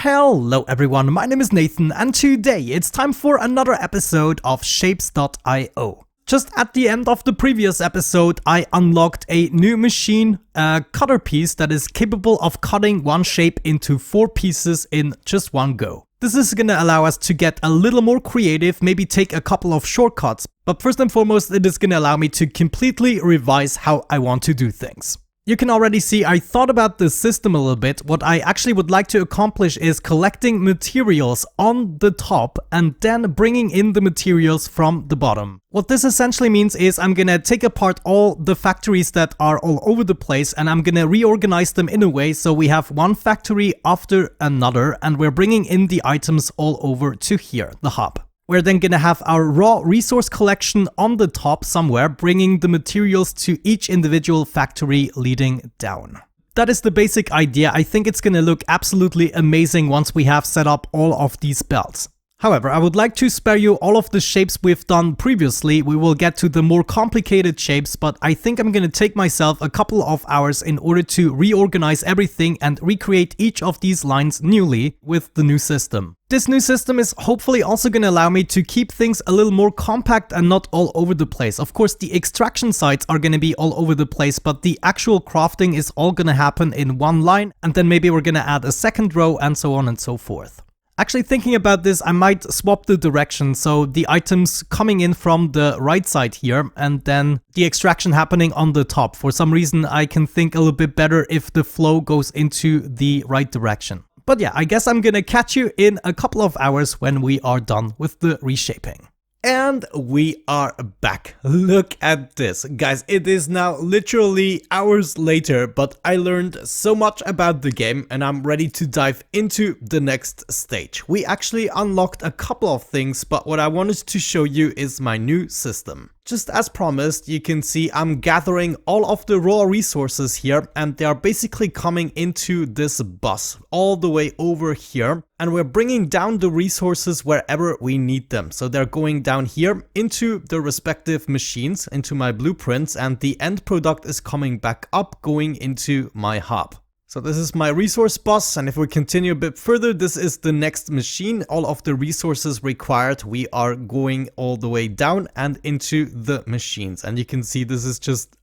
Hello everyone, my name is Nathan and today it's time for another episode of Shapes.io. Just at the end of the previous episode, I unlocked a new machine, a cutter piece that is capable of cutting one shape into 4 pieces in just one go. This is gonna allow us to get a little more creative, maybe take a couple of shortcuts, but first and foremost it is gonna allow me to completely revise how I want to do things. You can already see I thought about the system a little bit. What I actually would like to accomplish is collecting materials on the top and then bringing in the materials from the bottom. What this essentially means is I'm gonna take apart all the factories that are all over the place and I'm gonna reorganize them in a way so we have one factory after another and we're bringing in the items all over to here, the hub. We're then gonna have our raw resource collection on the top somewhere, bringing the materials to each individual factory leading down. That is the basic idea. I think it's gonna look absolutely amazing once we have set up all of these belts. However, I would like to spare you all of the shapes we've done previously. We will get to the more complicated shapes, but I think I'm gonna take myself a couple of hours in order to reorganize everything and recreate each of these lines newly with the new system. This new system is hopefully also going to allow me to keep things a little more compact and not all over the place. Of course, the extraction sites are going to be all over the place, but the actual crafting is all going to happen in one line, and then maybe we're going to add a second row and so on and so forth. Actually, thinking about this, I might swap the direction, so the items coming in from the right side here, and then the extraction happening on the top. For some reason, I can think a little bit better if the flow goes into the right direction. But yeah, I guess I'm gonna catch you in a couple of hours when we are done with the reshaping. And we are back. Look at this. Guys, it is now literally hours later, but I learned so much about the game and I'm ready to dive into the next stage. We actually unlocked a couple of things, but what I wanted to show you is my new system. Just as promised, you can see I'm gathering all of the raw resources here and they are basically coming into this bus all the way over here and we're bringing down the resources wherever we need them. So they're going down here into the respective machines, into my blueprints, and the end product is coming back up going into my hub. So this is my resource bus, and if we continue a bit further, this is the next machine. All of the resources required, we are going all the way down and into the machines. And you can see this is just,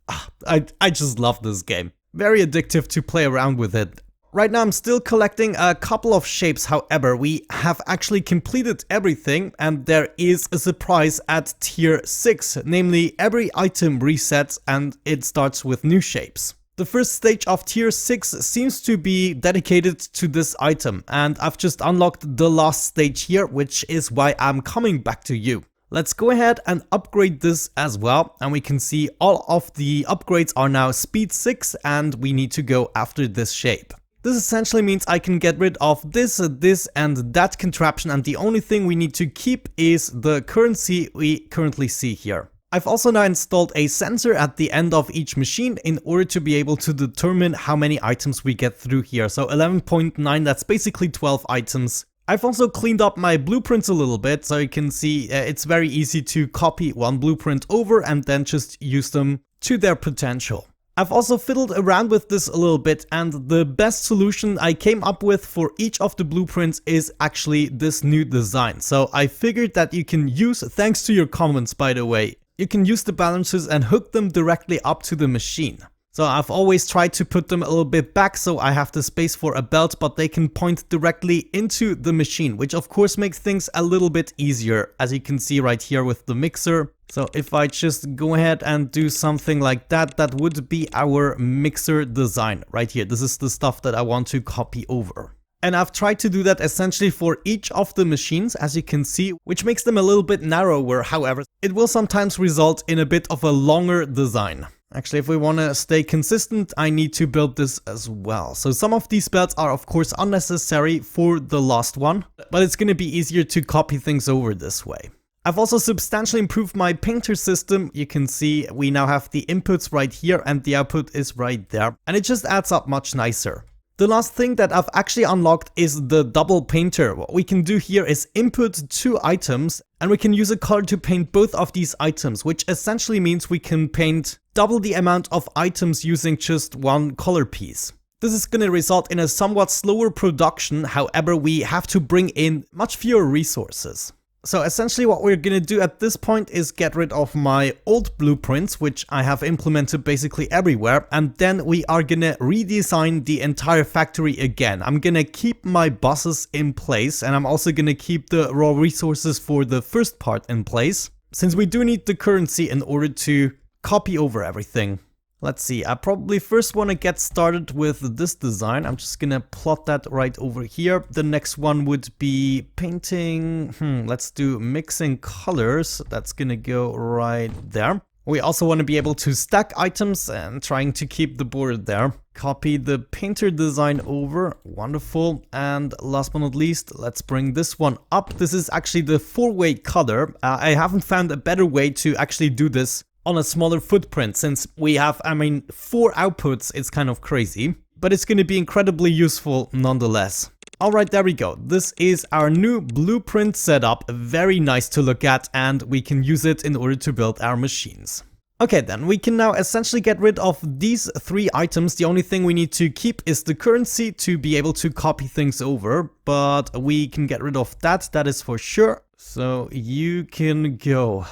I just love this game. Very addictive to play around with it. Right now I'm still collecting a couple of shapes, however, we have actually completed everything and there is a surprise at tier 6, namely every item resets and it starts with new shapes. The first stage of tier 6 seems to be dedicated to this item and I've just unlocked the last stage here, which is why I'm coming back to you. Let's go ahead and upgrade this as well, and we can see all of the upgrades are now speed 6 and we need to go after this shape. This essentially means I can get rid of this and that contraption, and the only thing we need to keep is the currency we currently see here. I've also now installed a sensor at the end of each machine in order to be able to determine how many items we get through here. So 11.9, that's basically 12 items. I've also cleaned up my blueprints a little bit, so you can see it's very easy to copy one blueprint over and then just use them to their potential. I've also fiddled around with this a little bit, and the best solution I came up with for each of the blueprints is actually this new design. So I figured that you can use, thanks to your comments by the way, you can use the balancers and hook them directly up to the machine. So I've always tried to put them a little bit back so I have the space for a belt, but they can point directly into the machine, which of course makes things a little bit easier, as you can see right here with the mixer. So if I just go ahead and do something like that, that would be our mixer design right here. This is the stuff that I want to copy over. And I've tried to do that essentially for each of the machines, as you can see, which makes them a little bit narrower. However, it will sometimes result in a bit of a longer design. Actually, if we want to stay consistent, I need to build this as well. So some of these belts are of course unnecessary for the last one, but it's going to be easier to copy things over this way. I've also substantially improved my painter system. You can see we now have the inputs right here and the output is right there, and it just adds up much nicer. The last thing that I've actually unlocked is the double painter. What we can do here is input 2 items and we can use a color to paint both of these items, which essentially means we can paint double the amount of items using just one color piece. This is going to result in a somewhat slower production, however we have to bring in much fewer resources. So essentially what we're going to do at this point is get rid of my old blueprints, which I have implemented basically everywhere, and then we are going to redesign the entire factory again. I'm going to keep my buses in place, and I'm also going to keep the raw resources for the first part in place, since we do need the currency in order to copy over everything. Let's see, I probably first want to get started with this design. I'm just gonna plot that right over here. The next one would be painting. Let's do mixing colors. That's gonna go right there. We also want to be able to stack items and trying to keep the border there. Copy the painter design over. Wonderful. And last but not least, let's bring this one up. This is actually the 4-way color. I haven't found a better way to actually do this on a smaller footprint, since we have, 4 outputs. It's kind of crazy, but it's going to be incredibly useful nonetheless. Alright, there we go. This is our new blueprint setup. Very nice to look at, and we can use it in order to build our machines. Okay, then we can now essentially get rid of these 3 items. The only thing we need to keep is the currency to be able to copy things over, but we can get rid of that is for sure. So you can go.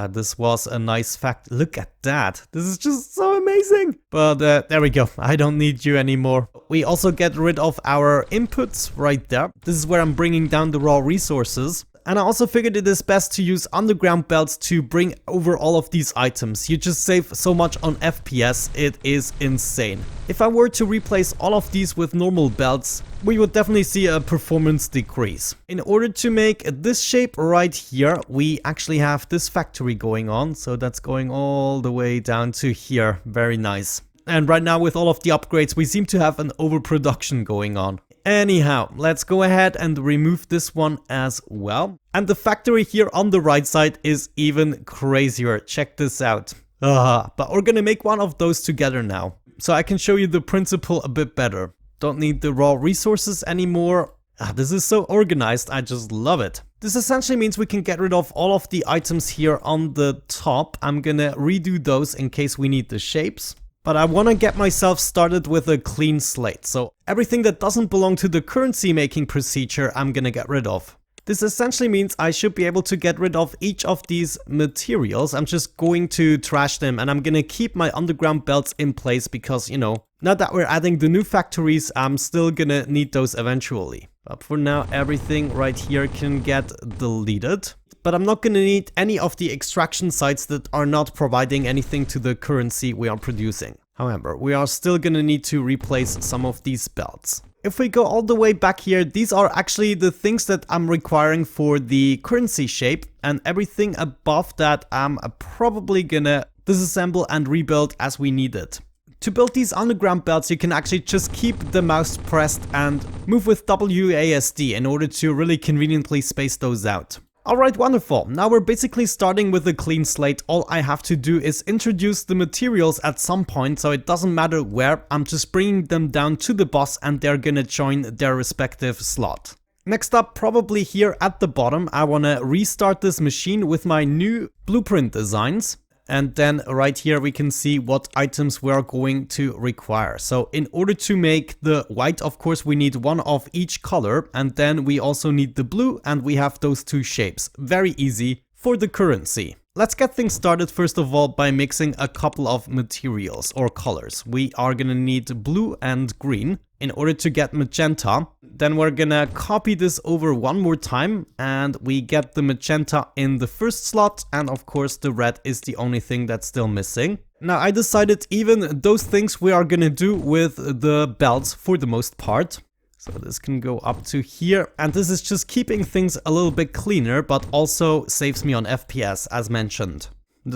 This was a nice fact. Look at that. This is just so amazing. But there we go. I don't need you anymore. We also get rid of our inputs right there. This is where I'm bringing down the raw resources. And I also figured it is best to use underground belts to bring over all of these items. You just save so much on FPS, it is insane. If I were to replace all of these with normal belts, we would definitely see a performance decrease. In order to make this shape right here, we actually have this factory going on. So that's going all the way down to here. Very nice. And right now with all of the upgrades, we seem to have an overproduction going on. Anyhow, let's go ahead and remove this one as well. And the factory here on the right side is even crazier. Check this out. But we're gonna make one of those together now, so I can show you the principle a bit better. Don't need the raw resources anymore. This is so organized, I just love it. This essentially means we can get rid of all of the items here on the top. I'm gonna redo those in case we need the shapes. But I want to get myself started with a clean slate, so everything that doesn't belong to the currency making procedure I'm gonna get rid of. This essentially means I should be able to get rid of each of these materials. I'm just going to trash them, and I'm gonna keep my underground belts in place because, you know, now that we're adding the new factories, I'm still gonna need those eventually. But for now, everything right here can get deleted. But I'm not going to need any of the extraction sites that are not providing anything to the currency we are producing. However, we are still going to need to replace some of these belts. If we go all the way back here, these are actually the things that I'm requiring for the currency shape, and everything above that I'm probably gonna disassemble and rebuild as we need it. To build these underground belts, you can actually just keep the mouse pressed and move with WASD in order to really conveniently space those out. Alright, wonderful. Now we're basically starting with a clean slate. All I have to do is introduce the materials at some point, so it doesn't matter where. I'm just bringing them down to the boss and they're gonna join their respective slot. Next up, probably here at the bottom, I wanna restart this machine with my new blueprint designs. And then right here we can see what items we're going to require. So in order to make the white, of course, we need one of each color, and then we also need the blue, and we have those 2 shapes. Very easy for the currency. Let's get things started first of all by mixing a couple of materials or colors. We are gonna need blue and green in order to get magenta. Then we're gonna copy this over one more time, and we get the magenta in the first slot, and of course the red is the only thing that's still missing. Now I decided even those things we are gonna do with the belts for the most part. So this can go up to here, and this is just keeping things a little bit cleaner, but also saves me on FPS as mentioned.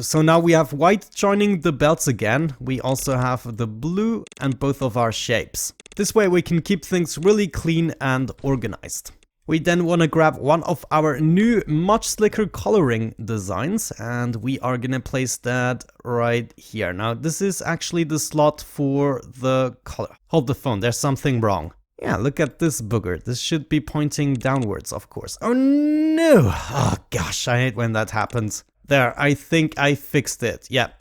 So now we have white joining the belts again. We also have the blue and both of our shapes. This way we can keep things really clean and organized. We then want to grab one of our new, much slicker coloring designs, and we are gonna place that right here. Now this is actually the slot for the color. Hold the phone, there's something wrong. Yeah, look at this booger. This should be pointing downwards, of course. Oh no! Oh gosh, I hate when that happens. There, I think I fixed it. Yeah.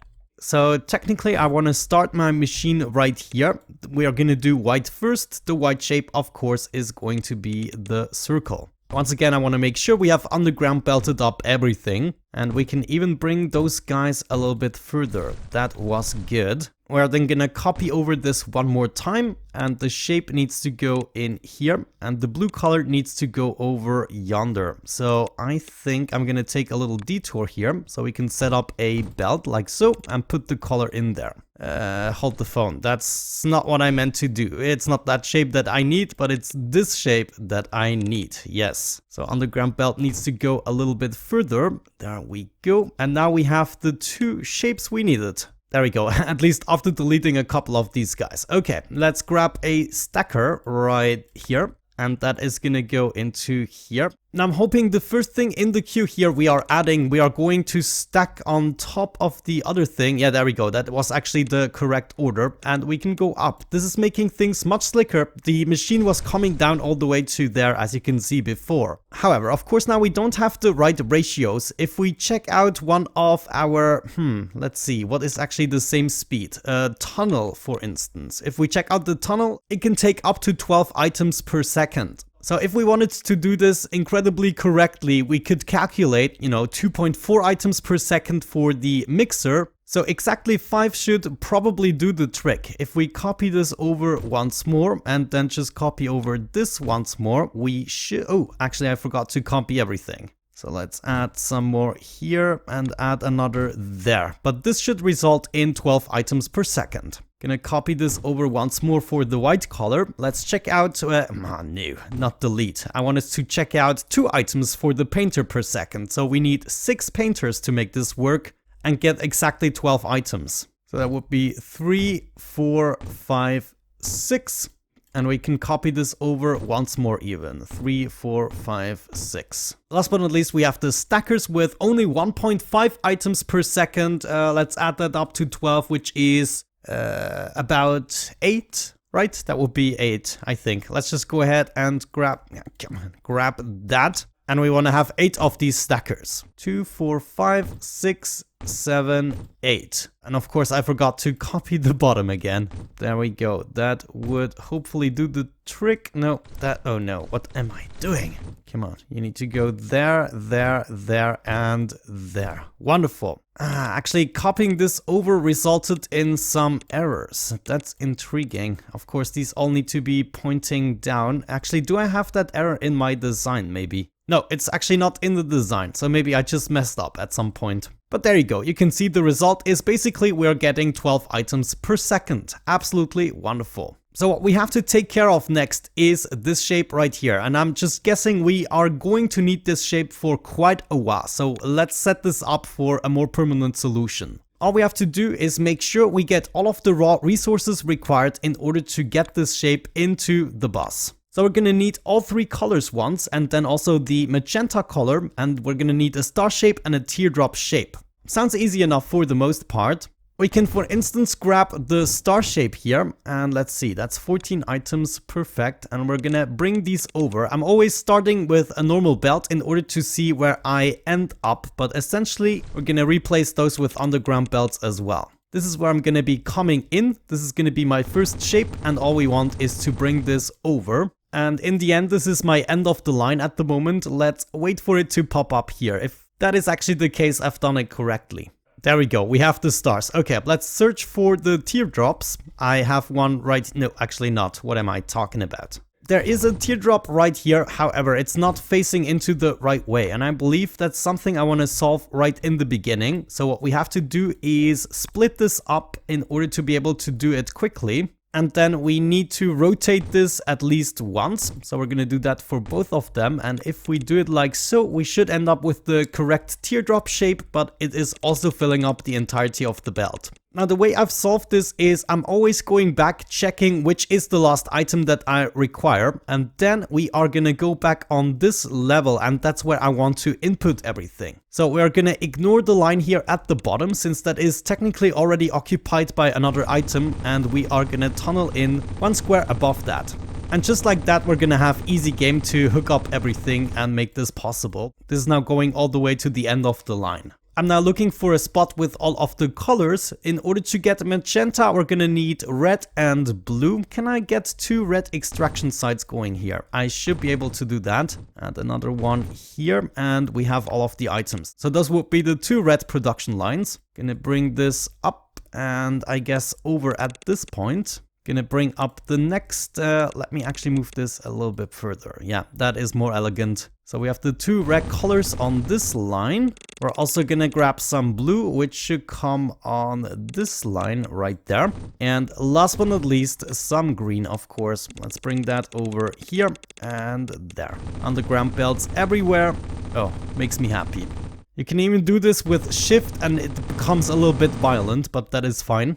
So technically I want to start my machine right here. We are going to do white first. The white shape, of course, is going to be the circle. Once again, I want to make sure we have underground belted up everything. And we can even bring those guys a little bit further. That was good. We're then gonna copy over this one more time, and the shape needs to go in here, and the blue color needs to go over yonder. So I think I'm gonna take a little detour here, so we can set up a belt like so, and put the color in there. Hold the phone. That's not what I meant to do. It's not that shape that I need, but it's this shape that I need. Yes. So underground belt needs to go a little bit further. There we go. And now we have the two shapes we needed. There we go, at least after deleting a couple of these guys. Okay, let's grab a stacker right here. And that is gonna go into here. Now I'm hoping the first thing in the queue here we are going to stack on top of the other thing. Yeah, there we go. That was actually the correct order. And we can go up. This is making things much slicker. The machine was coming down all the way to there, as you can see before. However, of course, now we don't have the right ratios. If we check out one of our, let's see, what is actually the same speed? A tunnel, for instance. If we check out the tunnel, it can take up to 12 items per second. So if we wanted to do this incredibly correctly, we could calculate, 2.4 items per second for the mixer. So exactly 5 should probably do the trick. If we copy this over once more and then just copy over this once more, we should... Oh, actually I forgot to copy everything. So let's add some more here and add another there. But this should result in 12 items per second. Gonna copy this over once more for the white color. Let's check out, no, not delete. I wanted to check out 2 items for the painter per second. So we need 6 painters to make this work and get exactly 12 items. So that would be 3, 4, 5, 6. And we can copy this over once more even. 3, 4, 5, 6. Last but not least, we have the stackers with only 1.5 items per second. Let's add that up to 12, which is about 8, right? That would be 8, I think. Let's just go ahead and grab that. And we want to have 8 of these stackers. 2, 4, 5, 6, 7, 8. And of course, I forgot to copy the bottom again. There we go. That would hopefully do the trick. No, oh no, what am I doing? Come on, you need to go there, there, there, and there. Wonderful. Actually, copying this over resulted in some errors. That's intriguing. Of course, these all need to be pointing down. Actually, do I have that error in my design, maybe? No, it's actually not in the design, so maybe I just messed up at some point. But there you go, you can see the result is basically we're getting 12 items per second. Absolutely wonderful. So what we have to take care of next is this shape right here. And I'm just guessing we are going to need this shape for quite a while. So let's set this up for a more permanent solution. All we have to do is make sure we get all of the raw resources required in order to get this shape into the boss. So we're gonna need all 3 colors once, and then also the magenta color, and we're gonna need a star shape and a teardrop shape. Sounds easy enough for the most part. We can, for instance, grab the star shape here, and let's see, that's 14 items, perfect, and we're gonna bring these over. I'm always starting with a normal belt in order to see where I end up, but essentially we're gonna replace those with underground belts as well. This is where I'm gonna be coming in. This is gonna be my first shape, and all we want is to bring this over. And in the end, this is my end of the line at the moment. Let's wait for it to pop up here. If that is actually the case, I've done it correctly. There we go, we have the stars. Okay, let's search for the teardrops. I have one right... No, actually not. What am I talking about? There is a teardrop right here, however, it's not facing into the right way. And I believe that's something I want to solve right in the beginning. So what we have to do is split this up in order to be able to do it quickly. And then we need to rotate this at least once. So we're going to do that for both of them. And if we do it like so, we should end up with the correct teardrop shape, but it is also filling up the entirety of the belt. Now, the way I've solved this is I'm always going back, checking which is the last item that I require. And then we are going to go back on this level, and that's where I want to input everything. So we're going to ignore the line here at the bottom, since that is technically already occupied by another item, and we are going to tunnel in 1 square above that. And just like that, we're gonna have easy game to hook up everything and make this possible. This is now going all the way to the end of the line. I'm now looking for a spot with all of the colors. In order to get magenta, we're gonna need red and blue. Can I get 2 red extraction sites going here? I should be able to do that. And another one here, and we have all of the items. So those would be the 2 red production lines. Gonna bring this up, and I guess over at this point. Gonna bring up the next, let me actually move this a little bit further. Yeah, that is more elegant. So we have the 2 red colors on this line. We're also gonna grab some blue, which should come on this line right there. And last but not least, some green, of course. Let's bring that over here and there. Underground belts everywhere. Oh, makes me happy. You can even do this with shift and it becomes a little bit violent, but that is fine.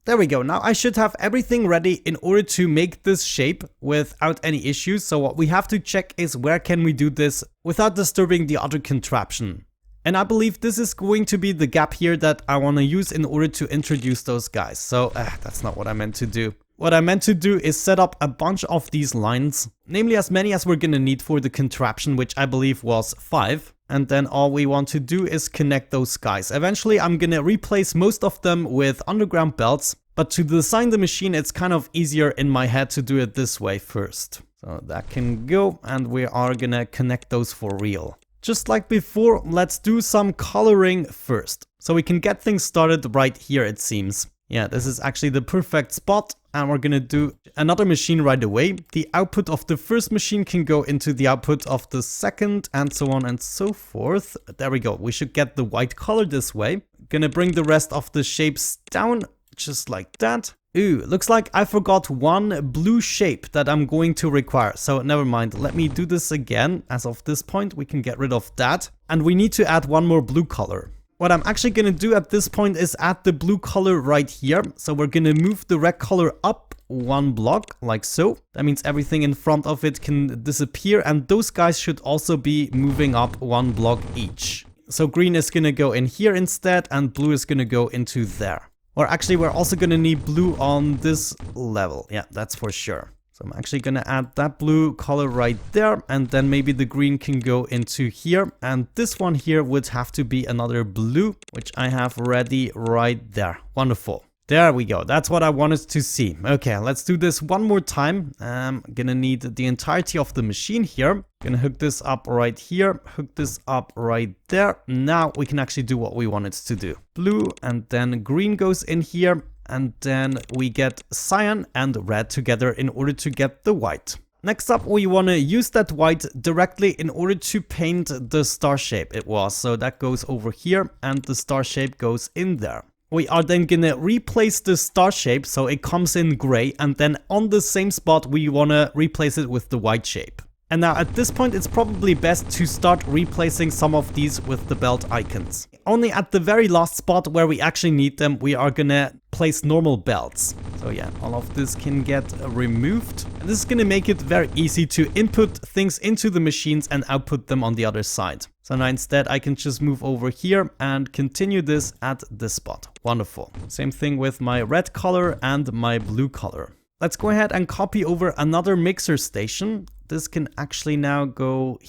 There we go. Now I should have everything ready in order to make this shape without any issues. So what we have to check is where can we do this without disturbing the other contraption. And I believe this is going to be the gap here that I want to use in order to introduce those guys. So that's not what I meant to do. What I meant to do is set up a bunch of these lines, namely as many as we're going to need for the contraption, which I believe was 5. And then all we want to do is connect those guys. Eventually, I'm going to replace most of them with underground belts. But to design the machine, it's kind of easier in my head to do it this way first. So that can go, and we are going to connect those for real. Just like before, let's do some coloring first. So we can get things started right here, it seems. Yeah, this is actually the perfect spot. And we're gonna do another machine right away. The output of the first machine can go into the output of the second, and so on and so forth. There we go. We should get the white color this way. Gonna bring the rest of the shapes down, just like that. Ooh, looks like I forgot one blue shape that I'm going to require. So never mind. Let me do this again. As of this point, we can get rid of that. And we need to add one more blue color. What I'm actually going to do at this point is add the blue color right here. So we're going to move the red color up 1 block, like so. That means everything in front of it can disappear, and those guys should also be moving up 1 block each. So green is going to go in here instead, and blue is going to go into there. Or actually, we're also going to need blue on this level. Yeah, that's for sure. So I'm actually going to add that blue color right there, and then maybe the green can go into here. And this one here would have to be another blue, which I have ready right there. Wonderful. There we go. That's what I wanted to see. Okay, let's do this one more time. I'm gonna need the entirety of the machine here. Gonna hook this up right here, hook this up right there. Now we can actually do what we wanted to do. Blue, and then green goes in here, and then we get cyan and red together in order to get the white. Next up, we want to use that white directly in order to paint the star shape it was. So that goes over here, and the star shape goes in there. We are then gonna replace the star shape so it comes in gray, and then on the same spot we wanna replace it with the white shape. And now at this point it's probably best to start replacing some of these with the belt icons. Only at the very last spot where we actually need them, we are gonna place normal belts. So yeah, all of this can get removed. And this is gonna make it very easy to input things into the machines and output them on the other side. So now instead I can just move over here and continue this at this spot. Wonderful. Same thing with my red color and my blue color. Let's go ahead and copy over another mixer station. This can actually now go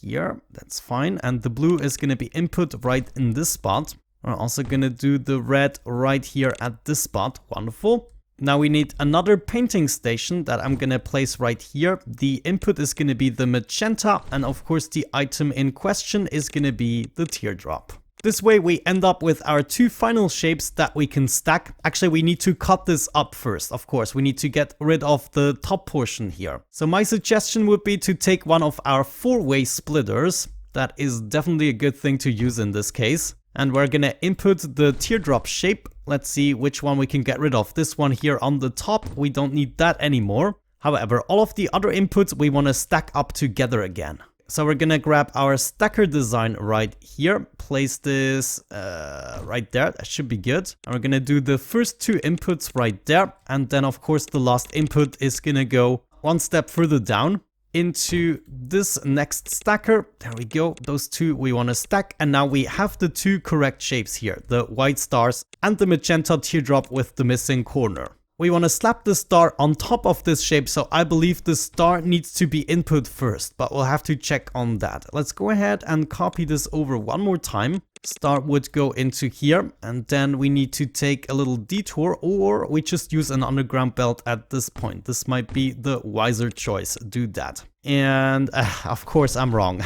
here. That's fine. And the blue is going to be input right in this spot. We're also going to do the red right here at this spot. Wonderful. Now we need another painting station that I'm going to place right here. The input is going to be the magenta, and of course the item in question is going to be the teardrop. This way we end up with our 2 final shapes that we can stack. Actually, we need to cut this up first. Of course, we need to get rid of the top portion here. So my suggestion would be to take one of our 4-way splitters. That is definitely a good thing to use in this case. And we're gonna input the teardrop shape. Let's see which one we can get rid of. This one here on the top, we don't need that anymore. However, all of the other inputs we wanna stack up together again. So we're gonna grab our stacker design right here, place this right there, that should be good. And we're gonna do the first 2 inputs right there. And then of course the last input is gonna go 1 step further down into this next stacker. There we go. Those 2 we want to stack. And now we have the 2 correct shapes here, the white stars and the magenta teardrop with the missing corner. We want to slap the star on top of this shape, so I believe the star needs to be input first, but we'll have to check on that. Let's go ahead and copy this over one more time. Star would go into here, and then we need to take a little detour, or we just use an underground belt at this point. This might be the wiser choice. Do that. And of course I'm wrong.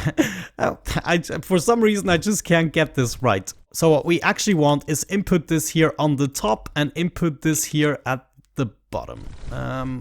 For some reason I just can't get this right. So what we actually want is input this here on the top and input this here at the bottom.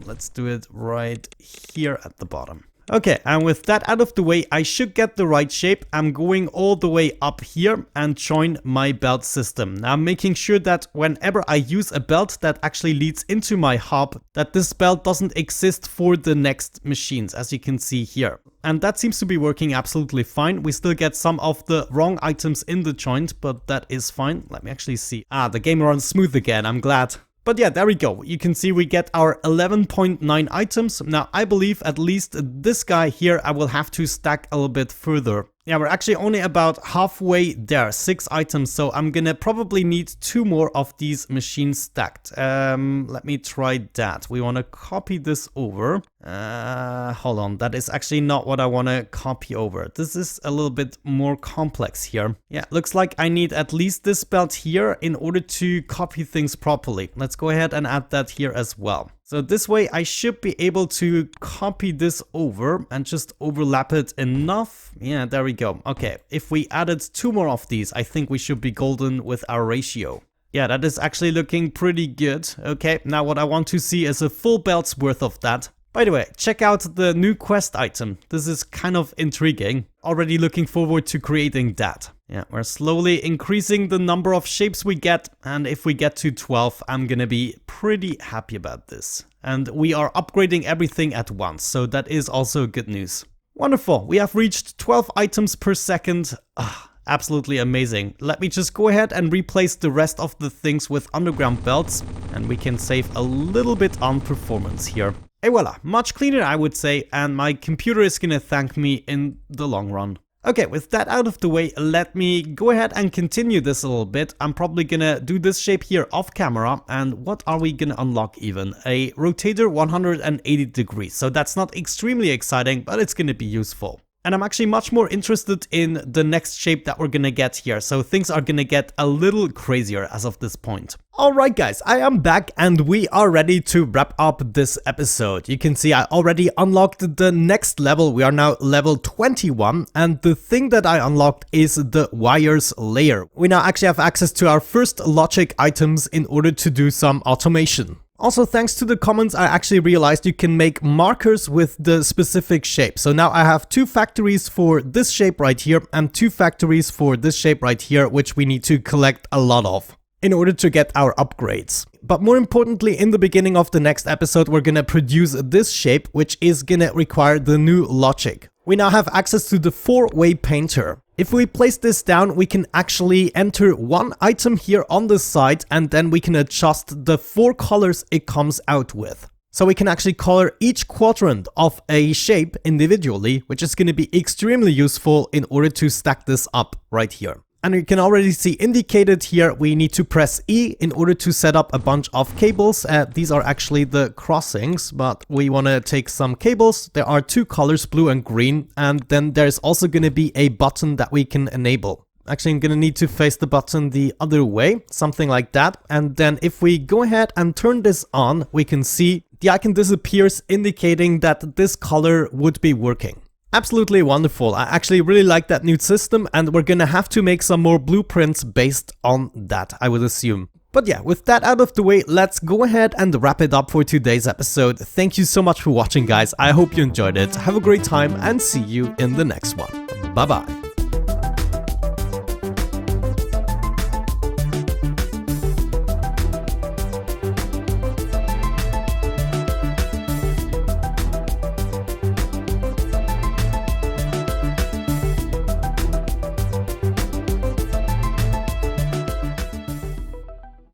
Let's do it right here at the bottom. Okay, and with that out of the way, I should get the right shape. I'm going all the way up here and join my belt system. Now I'm making sure that whenever I use a belt that actually leads into my hub, that this belt doesn't exist for the next machines, as you can see here. And that seems to be working absolutely fine. We still get some of the wrong items in the joint, but that is fine. Let me actually see. The game runs smooth again, I'm glad. But yeah, there we go. You can see we get our 11.9 items. Now, I believe at least this guy here, I will have to stack a little bit further. Yeah, we're actually only about halfway there, 6 items. So I'm gonna probably need 2 more of these machines stacked. Let me try that. We wanna copy this over. Hold on, that is actually not what I wanna copy over. This is a little bit more complex here. Yeah, looks like I need at least this belt here in order to copy things properly. Let's go ahead and add that here as well. So this way I should be able to copy this over and just overlap it enough. Yeah, there we go. Okay, if we added 2 more of these, I think we should be golden with our ratio. Yeah, that is actually looking pretty good. Okay, now what I want to see is a full belt's worth of that. By the way, check out the new quest item. This is kind of intriguing. Already looking forward to creating that. Yeah, we're slowly increasing the number of shapes we get, and if we get to 12, I'm gonna be pretty happy about this. And we are upgrading everything at once, so that is also good news. Wonderful, we have reached 12 items per second. Absolutely amazing. Let me just go ahead and replace the rest of the things with underground belts, and we can save a little bit on performance here. Et voila, much cleaner I would say, and my computer is gonna thank me in the long run. Okay, with that out of the way, let me go ahead and continue this a little bit. I'm probably gonna do this shape here off camera, and what are we gonna unlock even? A rotator 180 degrees, so that's not extremely exciting, but it's gonna be useful. And I'm actually much more interested in the next shape that we're gonna get here, so things are gonna get a little crazier as of this point. Alright guys, I am back and we are ready to wrap up this episode. You can see I already unlocked the next level. We are now level 21, and the thing that I unlocked is the wires layer. We now actually have access to our first logic items in order to do some automation. Also, thanks to the comments, I actually realized you can make markers with the specific shape. So now I have 2 factories for this shape right here and 2 factories for this shape right here, which we need to collect a lot of in order to get our upgrades. But more importantly, in the beginning of the next episode, we're gonna produce this shape, which is gonna require the new logic. We now have access to the 4-way painter. If we place this down, we can actually enter 1 item here on the side, and then we can adjust the 4 colors it comes out with. So we can actually color each quadrant of a shape individually, which is going to be extremely useful in order to stack this up right here. And you can already see indicated here, we need to press E in order to set up a bunch of cables. These are actually the crossings, but we want to take some cables. There are 2 colors, blue and green, and then there's also going to be a button that we can enable. Actually, I'm going to need to face the button the other way, something like that. And then if we go ahead and turn this on, we can see the icon disappears, indicating that this color would be working. Absolutely wonderful. I actually really like that new system, and we're gonna have to make some more blueprints based on that, I would assume. But yeah, with that out of the way, let's go ahead and wrap it up for today's episode. Thank you so much for watching, guys. I hope you enjoyed it. Have a great time and see you in the next one. Bye bye.